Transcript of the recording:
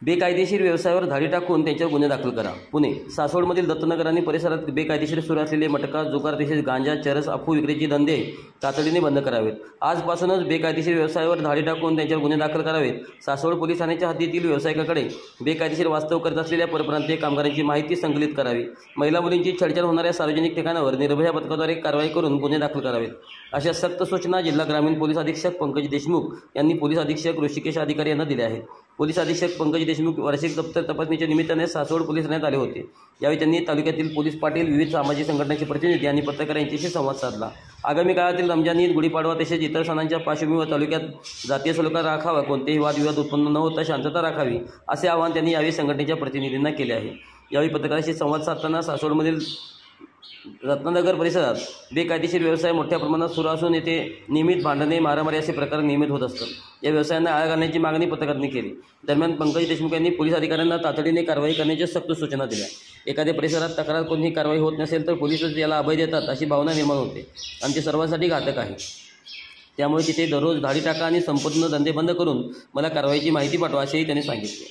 बेकायदेशीर व्यवसायावर धाडी टाकून त्यांच्यावर गुन्हे दाखल करा. पुणे. सासवडमधील दत्तनगर आणि परिसरात बेकायदेशीर सुरू असलेले मटका, जुगार तसेच गांजा, चरस, अफू विक्रीचे धंदे तातडीने बंद करावेत. आजपासूनच बेकायदेशीर व्यवसायावर धाडी टाकून त्यांच्यावर गुन्हे दाखल करावेत. सासवड पोलीस ठाण्याच्या हद्दीतील व्यावसायिकाकडे बेकायदेशीर वास्तव करत असलेल्या परप्रांतीय कामगारांची माहिती संकलित करावी. महिला मुलींची छेडछाड होणाऱ्या सार्वजनिक ठिकाणावर निर्भया पथकाद्वारे कारवाई करून गुन्हे दाखल करावेत. अशा सक्त सूचना जिल्हा ग्रामीण पोलीस अधीक्षक पंकज देशमुख यांनी पोलीस अधीक्षक ऋषिकेश अधिकारी यांना दिल्या आहेत. पोलीस अधीक्षक पंकज देशमुख वार्षिक दप्तर तपासणीच्या निमित्ताने सासवड पोलीस ठाण्यात आले होते. यावेळी त्यांनी तालुक्यातील पोलीस पाटील, विविध सामाजिक संघटनांचे प्रतिनिधी आणि पत्रकार यांच्याशी संवाद साधला. आगामी काळातील रमजान ईद, गुढीपाडवा तसेच इतर सणांच्या पार्श्वभूमीवर तालुक्यात जातीय सलोखा राखावा, कोणतेही वादविवाद उत्पन्न न होता शांतता राखावी असे आवाहन त्यांनी यावेळी संघटनेच्या प्रतिनिधींना केले आहे. यावेळी पत्रकारांशी संवाद साधताना सासवडमधील रत्ननगर परिसरात बेकायदेशीर व्यवसाय मोठ्या प्रमाणात सुरू असून येथे नियमित भांडणे, मारामारी असे प्रकार नियमित होत असतात. या व्यवसायांना आळा घालण्याची मागणी पत्रकारांनी केली. दरम्यान पंकज देशमुख यांनी पोलीस अधिकाऱ्यांना तातडीने कारवाई करण्याच्या सक्त सूचना दिल्या. एखाद्या परिसरात तक्रार कोणतीही कारवाई होत नसेल तर पोलीसच याला अभय देतात अशी भावना निर्माण होते आणि ते सर्वांसाठी घातक आहे. त्यामुळे तिथे दररोज धाडी टाका आणि संपूर्ण धंदे बंद करून मला कारवाईची माहिती पाठवा असेही त्यांनी सांगितले.